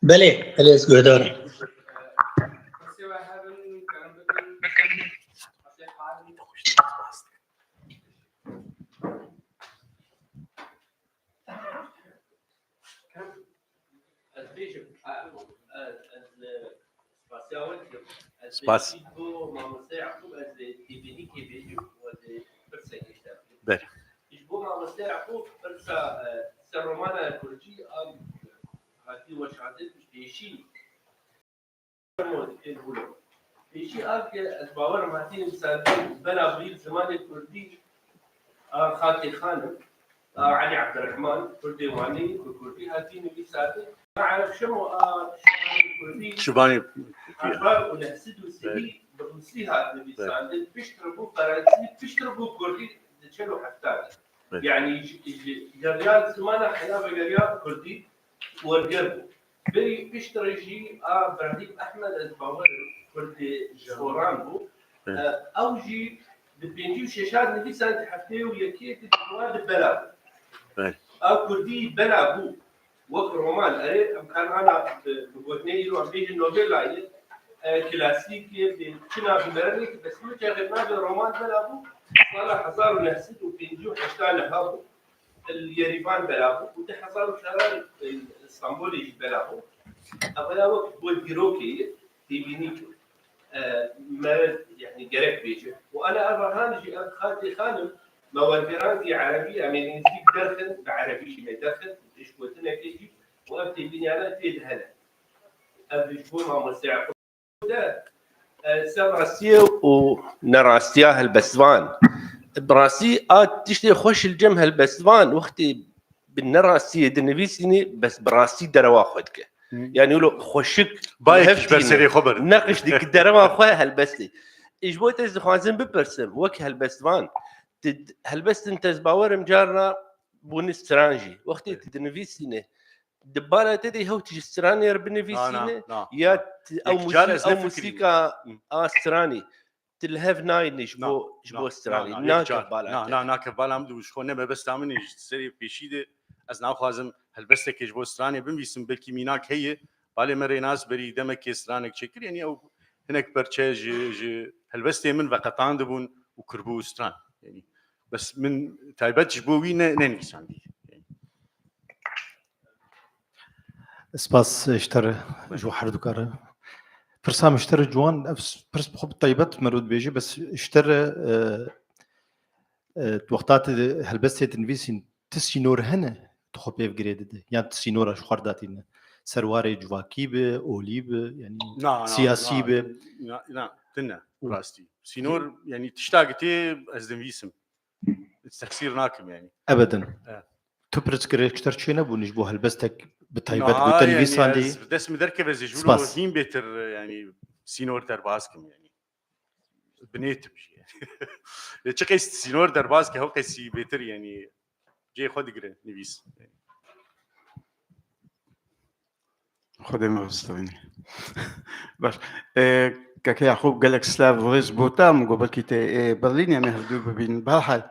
بله از گودار سپاس. بله. في شيء الباور ماتين مثال بلا بريد زمان الكردي خالتي خانم علي عبد الرحمن كردي واني وكردي هاتين بيساعد ما اعرف شنو الكردي شباني عبار ونحسد وسيدي بروسي هات بيساعد بيشتربوا فرنسي بيشتربوا كردي شنو حتى يعني جريان زمان حياه جريان كردي والقرب بري بيشتري شيء ابراهيم احمد الباور كردي شورانبو اوجي بينجي شاشات نبي سنه حفتي ويكيت الواد بلا او كردي بلا بو وقت رومان اري كان انا بقولني يروح بيجي نوبل لاي كلاسيكي كنا بمرنك بس مو كغنا رومان بلا بو صار حصار ونحسد وبينجي حشتان هابو اليريفان بلا بو وتحصل شرار اسطنبول بلا بو اولا وقت بولجروكي تيبينيكو ما يعني جرك بيجي وانا ابراهان خالتي خانم موالدرانتي عربيه امينيزي داخل بعربي شي ما داخل ايش قلت لك يجي وابتي بني انا تيد هلا ابي شكون ما مستعق ده سراسيه ونراستياه البسوان براسي تشتي خوش الجمه البسوان وقتي بالنراسيه دنبيسيني بس براسي درواخدك يعني يقولوا خوشك بايك بسري خبر ناقش ديك الدرما خويا هلبسلي اجبوت از خوازن ببرسم وك هلبستوان هلبست انت زباور مجارنا بونسترانجي وقتي تدنفيسينه دباله تدي هو تجستراني بنفيسينه يا او موسيقى استراني تلهف ناين جبو استراني ناكف بالا مدوش خو نبه بس تامني سري بيشيده از ناو خوازم هلبستك جبو استراني بنفيسم بلكي ميناك هي بالي مري ناس بري دمك استرانك شكل يعني او هناك برشا جي هلبستي من وقطان دبون وكربو استران يعني بس من تايبت جبوي ننفيس عندي سباس اشتر جو حردكار فرسام اشتر جوان نفس فرس بحب طيبت مرود بيجي بس اشتر وقتات هلبستي تنفيسين تسينور هنا تخوب يفجريد يعني تسينور اش خرداتين سرواري جواكيب اوليب يعني سياسي ب لا تنا راستي سينور يعني تشتاقتي از نفيسم التفسير ناكم يعني ابدا تبرز كريكتر شينا بونجبو هلبستك بتايبت بتنفيس يعني عندي بس مدركه بس يجولو هين بيتر يعني سينور درباسكم يعني بنيت بشي يعني تشقيس سينور درباسك هو قيسي بيتر يعني جاي خد قرا نبيس خدي ما بستويني باش كاك يعقوب قال لك سلاف غيز بوتام قبل كي برلين يعني هدوب بين بحال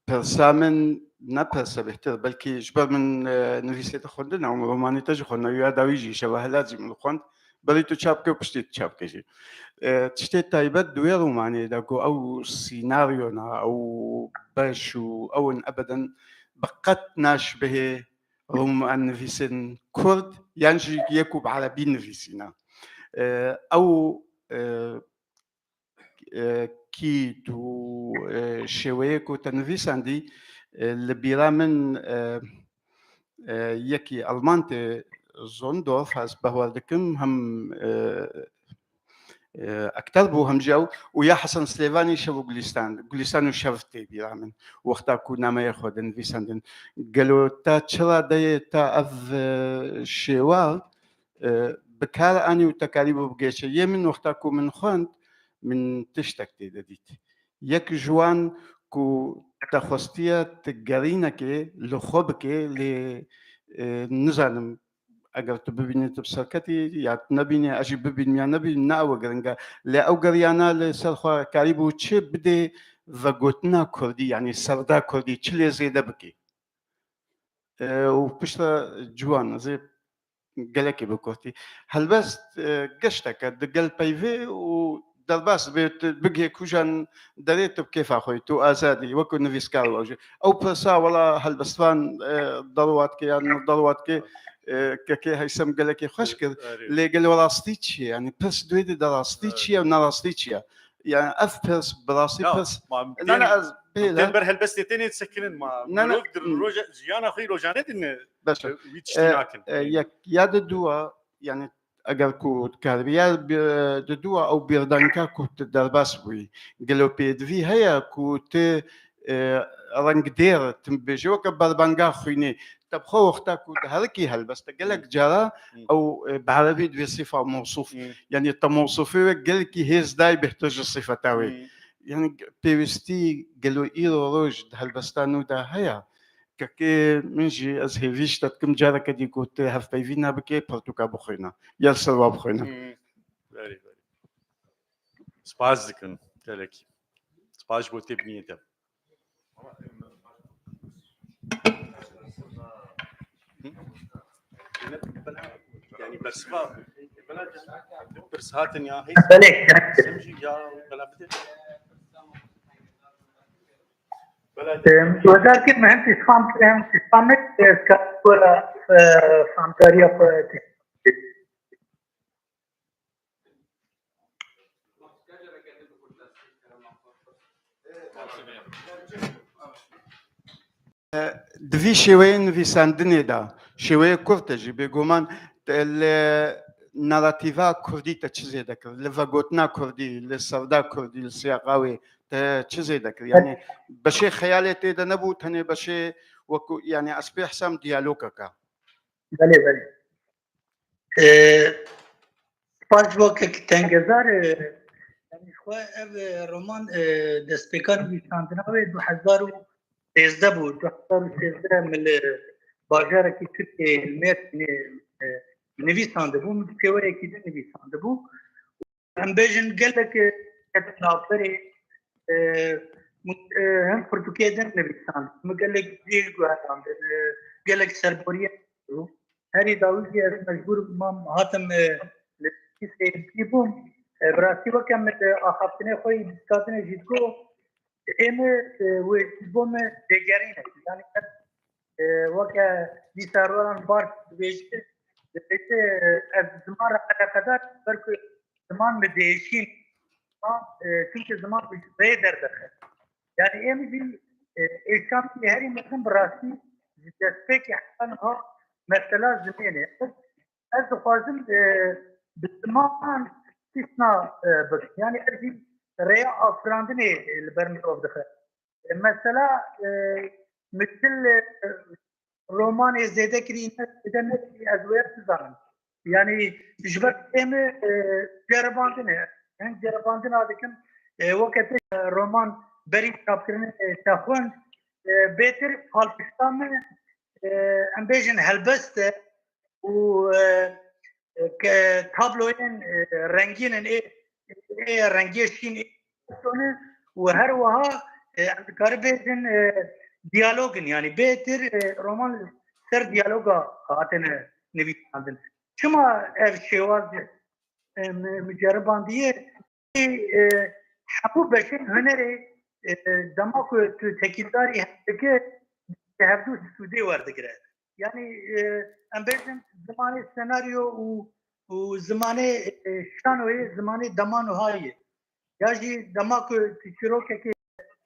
برسامن نبرس بهتر بلكي جبر من نفيسيت خندنا وروماني تجي خندنا يا داويجي شبه لازم الخند بريتو تشابكي وبشتي تشابكي تشتي تايبت دوير روماني داكو او سيناريونا او باشو او ابدا بقت ناش به روم النفيسين كرد ينجي يكوب عربي نفيسينا او كيتو شويكو تنفيس عندي اللي من يكي ألمانتي زوندورف هاس بهوالدكم هم أكتربو هم جاو ويا حسن سليفاني شافو جليستان وشافتي بيرامن وقتا كنا ما ياخد نفيس عندن قالوا تا تشرا داي تا أف شوار بكار أني وتكاليبو بقيشة يمن وقتا كو من خند من تشتكتي دديت يك جوان كو تخصتيا تجارينا كي لخوبك ل نزالم اگر تبيني تبسكتي يا نبيني اجي ببين يا نبي ناو غرنجا لا او غريانا لسرخوا كاريبو تشي بدي فغوتنا كردي يعني سردا كردي تشلي زيدا بكي وبشتا جوان زي قالك بكورتي هلبست قشتك دقل بيفي ودرباس بقي كوجان دريت بكيف اخويتو ازادي وكو نفيسكار وجه او برسا ولا هلبستان ضروات كي ضروات كي كي هيسم قالك خشكر اللي قالوا راستيتشي يعني بس دويد راستيتشي ونراستيتشي يعني اف بس براسي بس انا تنبر هلبست تاني تسكنن ما نقدر نروج جيانا خي روجانات ان باش ويتشتناكن يا دوا يعني اگر کو کاربیا دوا او بیردانکا کو درباس بوی گلو پیدوی هيا کو ت رنگ دير تنبجو كبربانجا خويني تبخو وقتا كو هلكي هلبس تقلك جرا او بعربي دي صفه موصوف يعني التموصوفي قالكي هيز داي بيحتاج الصفه تاوي يعني بيستي قالوا ايرو روج هلبستانو دا هيا كي منجي از هيفيش تتكم جارا كدي كوت هاف بايفينا بكي برتوكا بخوينا يلسل بخوينا very سباز ذكن تلكي سباز بو تبني انت يعني بس ما بس هاتن يا هي سمجي يا بلا بدي وذاك مهندس فهمت ولا فهمتاريا دفي شوين في ساندني دا شوي كورتجي بيقومان الناراتيفا كردي تشزي ذكر لفاغوتنا كردي للسردا كردي للسياقاوي تشزي ذكر يعني بشي خيالي تيدا نبو تاني بشي وكو يعني اسبي حسام ديالوكا بله بله سپاس وقت تنگزار يعني خو رومان دستپیکار بیشاندناوی 2013 بود 2013 من باجار کی ترکیه المت نویسنده بود پیوره کی نویسنده بود هم بیشن گلک کتنافری هم پرتوکیدن نویسنده مگلک دیل گوهران گلک سربوریه هری داوودی مجبور ما هاتم لسیسی بوم براستی وکم آخابتنه خوی بسکاتنه جیدگو ایمه ویدبوم دیگرینه یعنی وکه دیساروان بارد بیشته از زمان را قدر برکو زمان بدیشین چونکه زمان به در دخل یعنی ایمه جی ایشان که هری مثلا براستی جسته که حسن ها مثلا زمینه از خوازم بزمان استثناء بس يعني ارجي رياء افراندني البرمجه دخل مثلا مثل رومان زياده كريم بدنا ازواج زمان يعني جبت ام جرباندني يعني جرباندنا هذا كان وقت رومان بري كابتن تاخون بيتر فالبستان امبيجن هلبست و كتابلوين رنگين ايه رنگيشين وهر وها كاربيتن ديالوجن يعني بيتر رومان سر ديالوجا هاتن نبي عندنا شما الشواز مجربانديه حبو بشين هنري دماغ تكيداري هكذا هبدو سودي وردقره يعني امبيشن زماني السيناريو وزماني شانوي زماني دمانو هاي ياجي دماكو تشروكه كي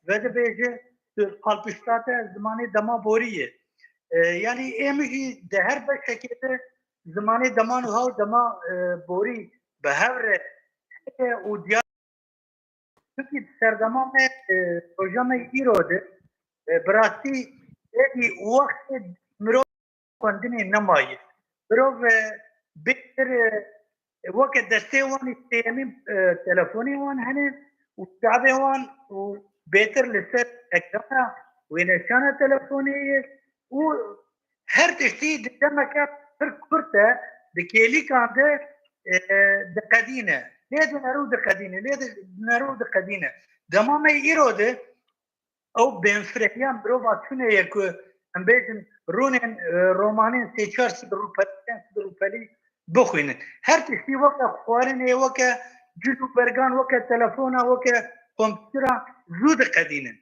وده بيجي قلبشتاته زماني دما بوريه يعني ايمجي دهر بشكل زماني دمانو هاو دما بوري بهور وديا كي سردما بروجرام ايرود براسي اي وقت مرو كوندني نماي بروف بيتر وقت دستي وان استيمي تلفوني وان هنا وتعبي وان وبيتر لسه اكتبها وين كان تلفوني وهر تشتي دمك فركرته دكيلي كان دقدينه ليه نرو دقدينه ليه نرو دقدينه دمامي ايروده او بين فريان بروفا شنو يكو ام بيجن رونين رومانين سيشار سدروبالي بخوينن هر تشتي وكا خوارن وكا جدو برغان وكا تلفونا وكا كمبيوترا زود قدينن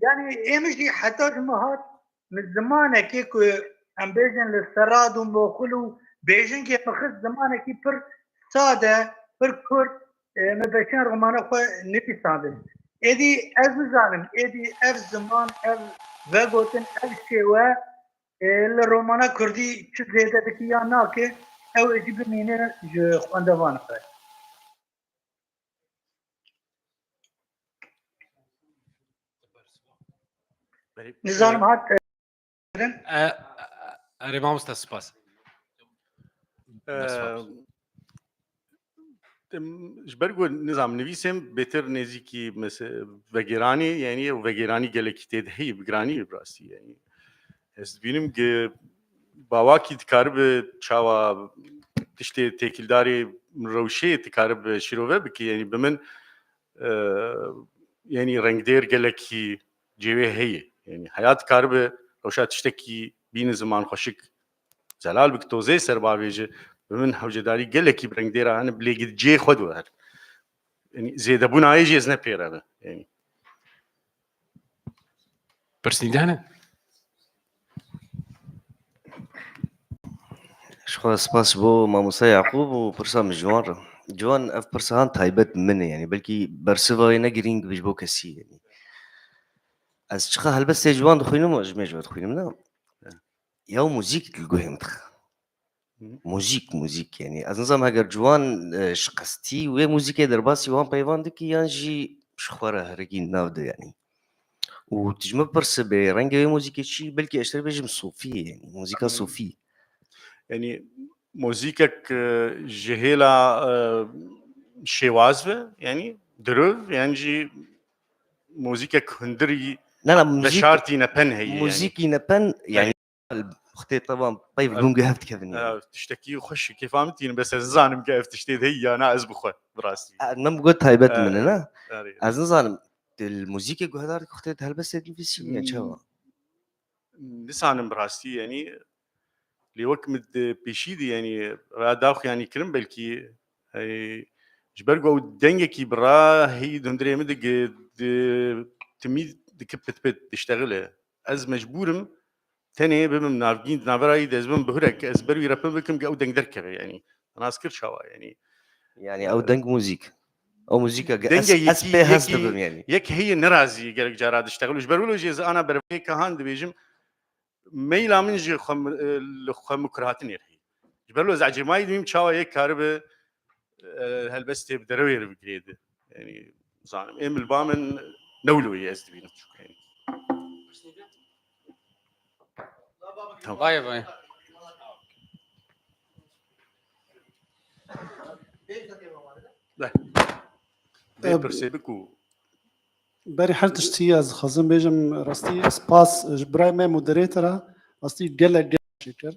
يعني امشي حتى جمهات من زمان كيكو ام بيجن للسراد وموخلو بيجن كي مخص زمان كي بر ساده بر كرد مبشن رومانا خو نبي ساده ادي از زانم ادي اف زمان اف وگوتن اف شوا الرومانا كردي چه زياده دكي يا ناكه او اجيب مينه خواندوان خو نظام هات اريبام است سپاس جبرگو نظام نویسم بهتر نزدیکی مثل وگرانی یعنی وگرانی گلکیت هی بگرانی براستی یعنی از بینم که باواکی تکارب چاوا تشتی تکیلداری روشی تکارب شروع بکی یعنی بمن یعنی رنگدار گلکی جوه هی یعنی حیات کارب روشات تشتکی بین زمان خوشک زلال بک توزیع سر باویجه بمن حوجداری گلکی برنگدار آن بلیگید جی خود وهر يعني زي دبون عايج يزنا بيرا يعني پرسیدنه شكرا سباس بو ماموسا يعقوب وبرسا من جوان اف برسان تايبت مني يعني بلكي برسيفا ينقرين بجبو كسي يعني از شخا هل بس جوان دخوينم واجمع جوان دخوينم نا ياو موزيك تلقوهم تخ موزيك يعني از نظام هاگر جوان شقستي و موزيك درباسي وان بايوان دكي يانجي شخوارا هرقين نافده يعني وتجمع برس برنجة موزيكا شي بلكي اشتري بجم صوفية يعني موزيكا صوفية يعني موزيكك جهيلا شوازفه يعني درو يعني جي موزيكك هندري لا بشارتي نبن هي موزيكي نبن يعني اختي طبعا طيب لونج هافت كيفن يعني تشتكي وخش كيف فهمتين بس الزانم كيف تشتي هي انا ازبخه براسي ما قلت هايبت مننا از نظام الموزيكا جهدار اختي هل بس تلفزيون يعني شو نسان براسي يعني لوقت مد بيشيدي يعني داخ يعني كرم بلكي جبرقو دنجة كي برا هي دندري مدق تميد دكبت بيت تشتغله از مجبورم تاني بمن نافجين نافراي دزبن بهرك از بروي رابن بكم او دنج دركه يعني انا اسكر شوا يعني او دنج موزيك او موزيكا دنجة اس بي هستبم يعني يك هي نرازي قالك جاراد اشتغلوا جبرولو جيز انا برفي كهان دبيجم ميلا من جي خم كرهاتني رهي جبرلو زعجي ما يدميم تشاوا يك كاربه هالبستي بدروير بقريد يعني زانم ام البامن نولو يزدبي نفسك يعني باي باي لا بيرسيبكو بري حرتش تياز خازن بيجم راستي سباس جبراي ما مودريترا راستي جل شكر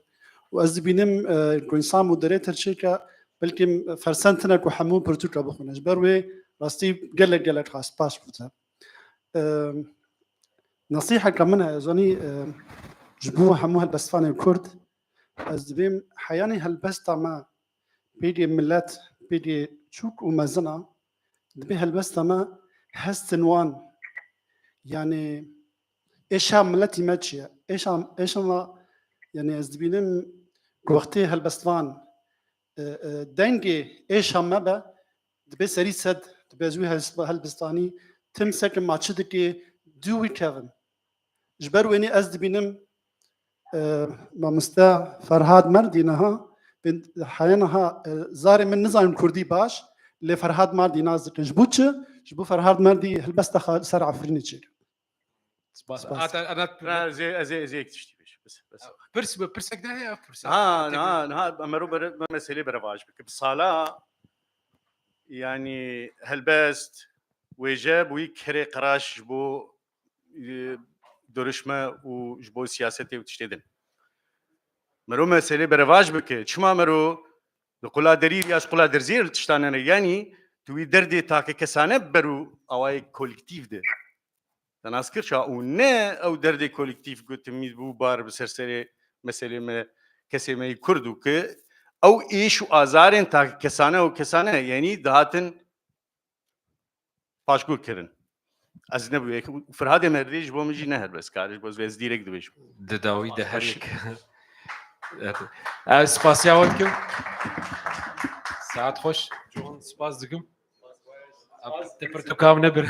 واز بينم كونسان مودريتر شيكا بلكي فرسنتنا كو حمو برتوكا بخونج بروي راستي جل خاص باش بوتا نصيحه كمنها زوني جبوها حموها البسفاني الكرد از بيم حياني هالبستا ما بيدي ملات بيدي تشوك ومزنا دبي هالبستا ما هستنوان يعني ايش ملتي ماتشيا ايش ما يعني از بينم وقتي هالبسطان دنجي ايش ما با دبي سري سد دبي زوي هالبسطاني تمسك ماتشدكي دوي كيفن جبروا اني از بينم ما مستا فرهاد مردينها حيانها زاري من نظام كردي باش اللي فرهاد مردي نازك جبوتش جبو فرهاد مردي هالبستا سر عفريني سباس انا زي تشتي بس برسك ده هي فرصه ها امرو مسألة برواج بك بصاله يعني هالبست وجاب ويكري قراش بو دورشما وجبو سياستي وتشتدن مرو مسألة برواج بك شما مرو لقلا درير ياش قلا درزير تشتاننا يعني توي دردي تاك كسانه برو اواي كولكتيف ده تناسكر شا و نه او درد کولکتیف گوتمید بو بار بسرسری مسئله ما کسی می کردو که او ایش و آزارن تا کسانه یعنی دهاتن پاشگور کردن از نبوده فرهاد مردیش با مجی نه بس کارش باز وز دیرک دویش داوی ده هر یک سپاسیا وکم ساعت خوش جوان سپاس دکم تپر تو کام نبر